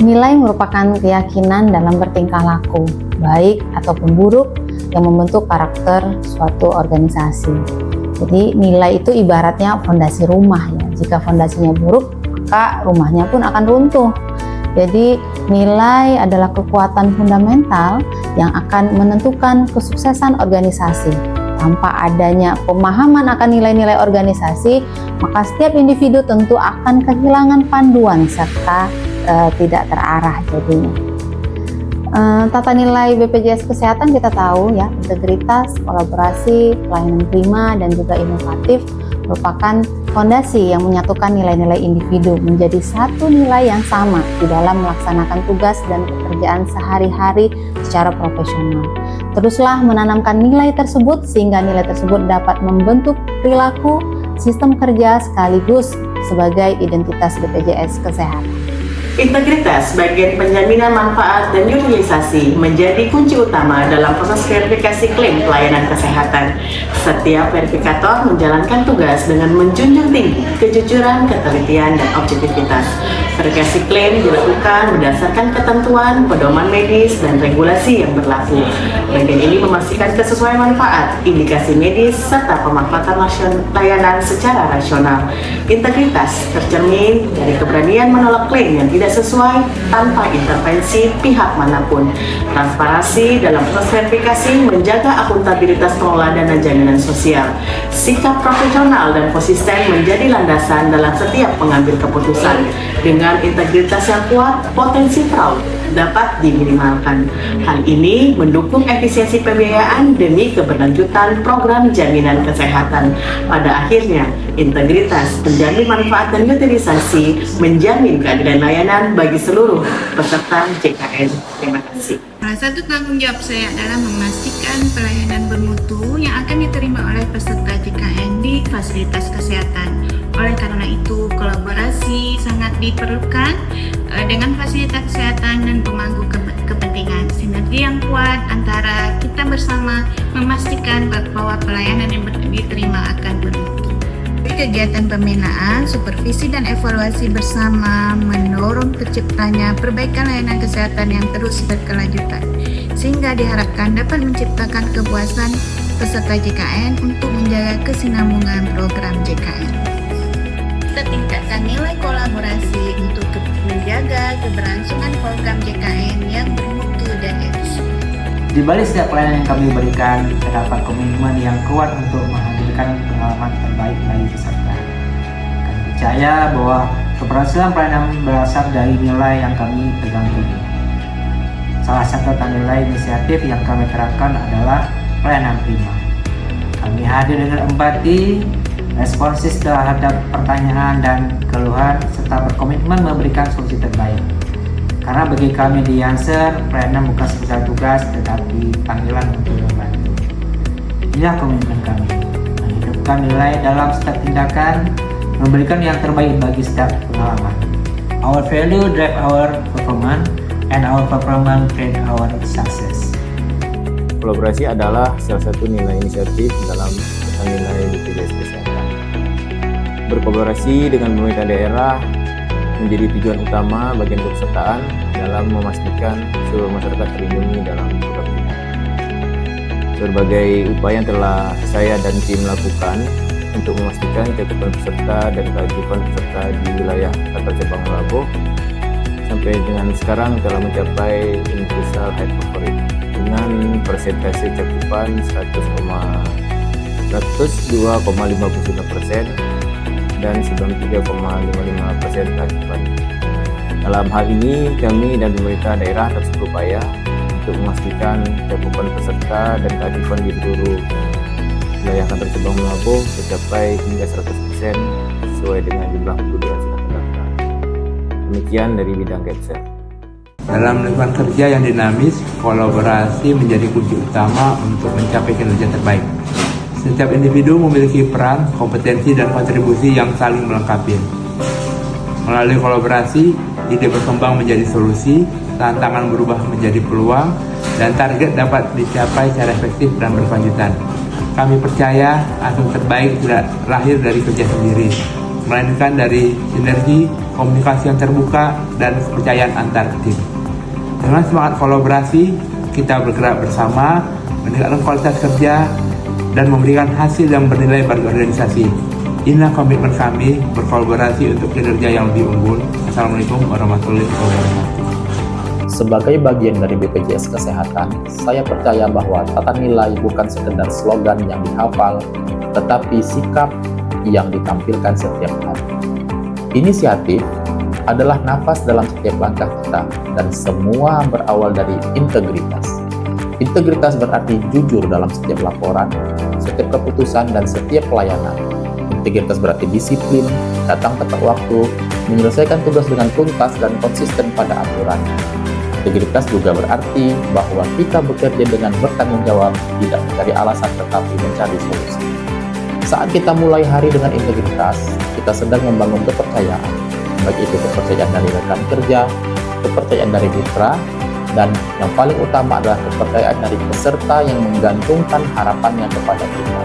Nilai merupakan keyakinan dalam bertingkah laku, baik ataupun buruk, yang membentuk karakter suatu organisasi. Jadi nilai itu ibaratnya fondasi rumah ya. Jika fondasinya buruk, maka rumahnya pun akan runtuh. Jadi nilai adalah kekuatan fundamental yang akan menentukan kesuksesan organisasi. Tanpa adanya pemahaman akan nilai-nilai organisasi, maka setiap individu tentu akan kehilangan panduan serta tidak terarah jadinya. Tata nilai BPJS Kesehatan kita tahu ya, integritas, kolaborasi, pelayanan prima, dan juga inovatif merupakan fondasi yang menyatukan nilai-nilai individu menjadi satu nilai yang sama di dalam melaksanakan tugas dan pekerjaan sehari-hari secara profesional. Teruslah menanamkan nilai tersebut sehingga nilai tersebut dapat membentuk perilaku, sistem kerja sekaligus sebagai identitas BPJS Kesehatan. Integritas bagian penjaminan manfaat dan utilisasi menjadi kunci utama dalam proses verifikasi klaim pelayanan kesehatan. Setiap verifikator menjalankan tugas dengan menjunjung tinggi kejujuran, ketelitian, dan objektivitas. Verifikasi klaim dilakukan berdasarkan ketentuan, pedoman medis, dan regulasi yang berlaku. Bagian ini memastikan kesesuaian manfaat, indikasi medis, serta pemanfaatan layanan secara rasional. Integritas tercermin dari keberanian menolak klaim yang tidak sesuai tanpa intervensi pihak manapun. Transparansi dalam proses verifikasi menjaga akuntabilitas pengelola dana jaminan sosial. Sikap profesional dan konsisten menjadi landasan dalam setiap pengambil keputusan. Dengan integritas yang kuat, potensi fraud dapat diminimalkan. Hal ini mendukung efisiensi pembiayaan demi keberlanjutan program jaminan kesehatan. Pada akhirnya, integritas, penjamin manfaat dan utilisasi menjamin keadilan layanan bagi seluruh peserta JKN. Terima kasih. Salah satu tanggung jawab saya adalah memastikan pelayanan bermutu yang akan diterima oleh peserta JKN di fasilitas kesehatan. Oleh karena itu, kolaborasi sangat diperlukan dengan fasilitas kesehatan dan pemangku kepentingan. Sinergi yang kuat antara kita bersama memastikan bahwa pelayanan yang diterima akan bermutu. Kegiatan pembinaan, supervisi, dan evaluasi bersama mendorong terciptanya perbaikan layanan kesehatan yang terus berkelanjutan, sehingga diharapkan dapat menciptakan kepuasan peserta JKN untuk menjaga kesinambungan program JKN. Kita tingkatkan nilai kolaborasi untuk menjaga keberlangsungan program JKN yang bermutu dan efisien. Di balik setiap pelayanan yang kami berikan, terdapat komitmen yang kuat untuk menghadirkan pengalaman terbaik bagi peserta. Kami percaya bahwa keberhasilan pelayanan berasal dari nilai yang kami pegang teguh. Salah satu nilai inisiatif yang kami terapkan adalah pelayanan prima. Kami hadir dengan empati, responsif terhadap pertanyaan dan keluhan, serta berkomitmen memberikan solusi terbaik. Karena bagi kami di Yanser, pelayanan bukan sekedar tugas, tetapi panggilan untuk membantu. Inilah komitmen kami, menghidupkan nilai dalam setiap tindakan, memberikan yang terbaik bagi setiap pengalaman. Our value drive our performance, and our performance create our success. Kolaborasi adalah salah satu nilai inisiatif dalam nilai BPJS Kesehatan. Berkolaborasi dengan pemerintah daerah menjadi tujuan utama bagian kepesertaan dalam memastikan seluruh masyarakat terlindungi dalam program ini. Berbagai upaya yang telah saya dan tim lakukan untuk memastikan cakupan peserta dan keaktifan peserta di wilayah Kantor Cabang Labuh sampai dengan sekarang telah mencapai universal health coverage dengan persentase cakupan 102,59% dan 93,55% cakupan. Dalam hal ini, kami dan pemerintah daerah terus berupaya untuk memastikan cakupan peserta dan keaktifan di seluruh wilayah Kantor Cabang Labuh mencapai hingga 100% sesuai dengan jumlah penduduk yang sudah terdaftar. Demikian dari bidang Kepser. Dalam lingkungan kerja yang dinamis, kolaborasi menjadi kunci utama untuk mencapai kinerja terbaik. Setiap individu memiliki peran, kompetensi, dan kontribusi yang saling melengkapi. Melalui kolaborasi, ide berkembang menjadi solusi, tantangan berubah menjadi peluang, dan target dapat dicapai secara efektif dan berkelanjutan. Kami percaya hasil terbaik tidak lahir dari kerja sendiri, melainkan dari sinergi, komunikasi yang terbuka, dan kepercayaan antar tim. Dengan semangat kolaborasi, kita bergerak bersama, meningkatkan kualitas kerja, dan memberikan hasil yang bernilai bagi organisasi. Inilah komitmen kami berkolaborasi untuk kinerja yang lebih unggul. Assalamualaikum warahmatullahi wabarakatuh. Sebagai bagian dari BPJS Kesehatan, saya percaya bahwa tata nilai bukan sekedar slogan yang dihafal, tetapi sikap yang ditampilkan setiap hari. Inisiatif adalah nafas dalam setiap langkah kita, dan semua berawal dari integritas. Integritas berarti jujur dalam setiap laporan, setiap keputusan, dan setiap pelayanan. Integritas berarti disiplin, datang tepat waktu, menyelesaikan tugas dengan tuntas dan konsisten pada aturan. Integritas juga berarti bahwa kita bekerja dengan bertanggung jawab, tidak mencari alasan tetapi mencari solusi. Saat kita mulai hari dengan integritas, kita sedang membangun kepercayaan, baik itu kepercayaan dari rekan kerja, kepercayaan dari mitra, dan yang paling utama adalah kepercayaan dari peserta yang menggantungkan harapannya kepada kita.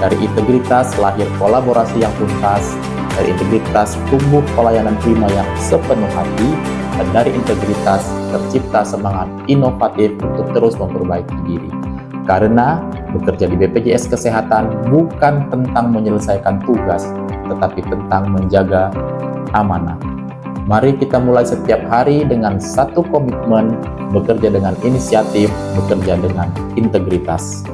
Dari integritas lahir kolaborasi yang tuntas, dari integritas tumbuh pelayanan prima yang sepenuh hati, dan dari integritas tercipta semangat inovatif untuk terus memperbaiki diri. Karena bekerja di BPJS Kesehatan bukan tentang menyelesaikan tugas, tetapi tentang menjaga amanah. Mari kita mulai setiap hari dengan satu komitmen, bekerja dengan inisiatif, bekerja dengan integritas.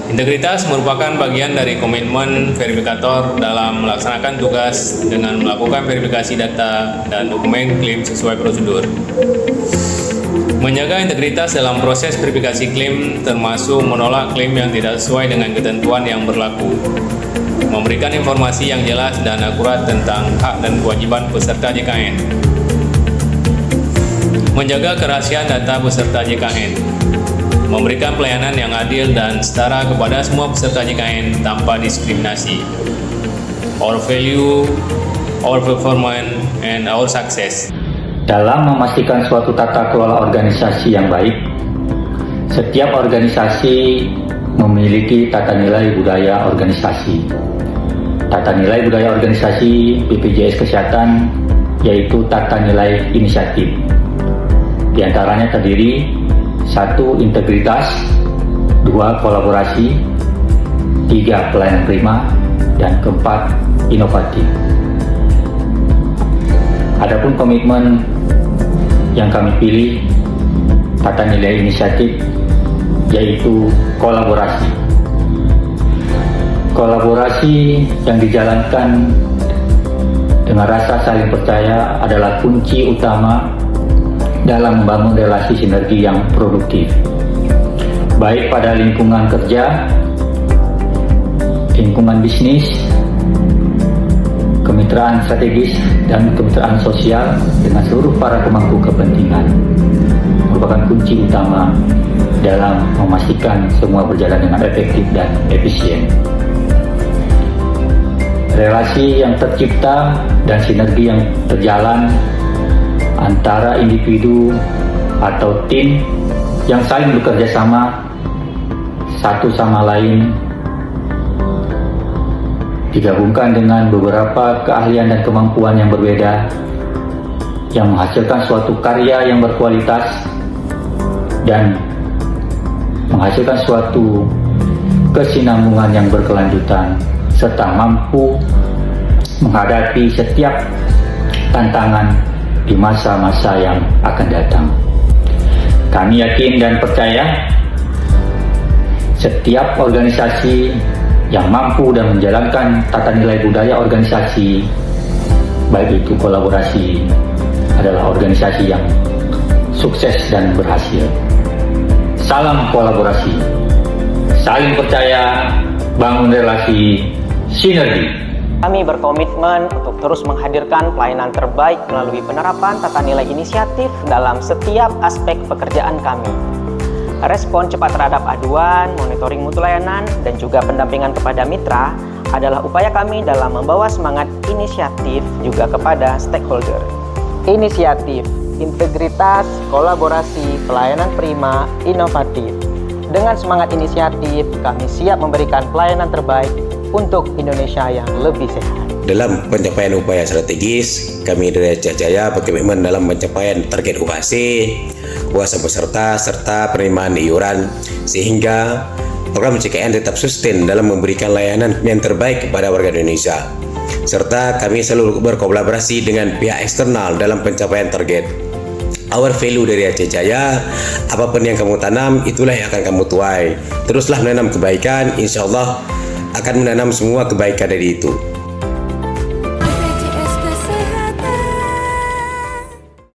Integritas merupakan bagian dari komitmen verifikator dalam melaksanakan tugas dengan melakukan verifikasi data dan dokumen klaim sesuai prosedur. Menjaga integritas dalam proses verifikasi klaim termasuk menolak klaim yang tidak sesuai dengan ketentuan yang berlaku, memberikan informasi yang jelas dan akurat tentang hak dan kewajiban peserta JKN, menjaga kerahasiaan data peserta JKN, memberikan pelayanan yang adil dan setara kepada semua peserta JKN tanpa diskriminasi. Our value, our performance, and our success. Dalam memastikan suatu tata kelola organisasi yang baik, setiap organisasi memiliki tata nilai budaya organisasi. Tata nilai budaya organisasi BPJS Kesehatan yaitu tata nilai inisiatif. Di antaranya terdiri 1. Integritas, 2. Kolaborasi, 3. Pelayanan prima, dan 4. Inovatif. Adapun komitmen yang kami pilih tata nilai inisiatif yaitu kolaborasi. Kolaborasi yang dijalankan dengan rasa saling percaya adalah kunci utama dalam membangun relasi sinergi yang produktif, baik pada lingkungan kerja, lingkungan bisnis, kemitraan strategis, dan kemitraan sosial dengan seluruh para pemangku kepentingan merupakan kunci utama dalam memastikan semua berjalan dengan efektif dan efisien. Relasi yang tercipta dan sinergi yang terjalan antara individu atau tim yang saling bekerja sama satu sama lain digabungkan dengan beberapa keahlian dan kemampuan yang berbeda yang menghasilkan suatu karya yang berkualitas dan menghasilkan suatu kesinambungan yang berkelanjutan serta mampu menghadapi setiap tantangan di masa-masa yang akan datang. Kami yakin dan percaya setiap organisasi yang mampu dan menjalankan tata nilai budaya organisasi, baik itu kolaborasi, adalah organisasi yang sukses dan berhasil. Salam kolaborasi, saling percaya, bangun relasi, sinergi. Kami berkomitmen untuk terus menghadirkan pelayanan terbaik melalui penerapan tata nilai inisiatif dalam setiap aspek pekerjaan kami. Respon cepat terhadap aduan, monitoring mutu layanan, dan juga pendampingan kepada mitra adalah upaya kami dalam membawa semangat inisiatif juga kepada stakeholder. Inisiatif, integritas, kolaborasi, pelayanan prima, inovatif. Dengan semangat inisiatif, kami siap memberikan pelayanan terbaik untuk Indonesia yang lebih sehat. Dalam pencapaian upaya strategis, kami dari ACC Jaya berkomitmen dalam pencapaian target UHC, kuasa peserta, serta penerimaan iuran, sehingga program CKN tetap sustain dalam memberikan layanan yang terbaik kepada warga Indonesia. Serta kami selalu berkolaborasi dengan pihak eksternal dalam pencapaian target. Our value dari ACC Jaya, apapun yang kamu tanam, itulah yang akan kamu tuai. Teruslah menanam kebaikan, insya Allah akan menanam semua kebaikan dari itu.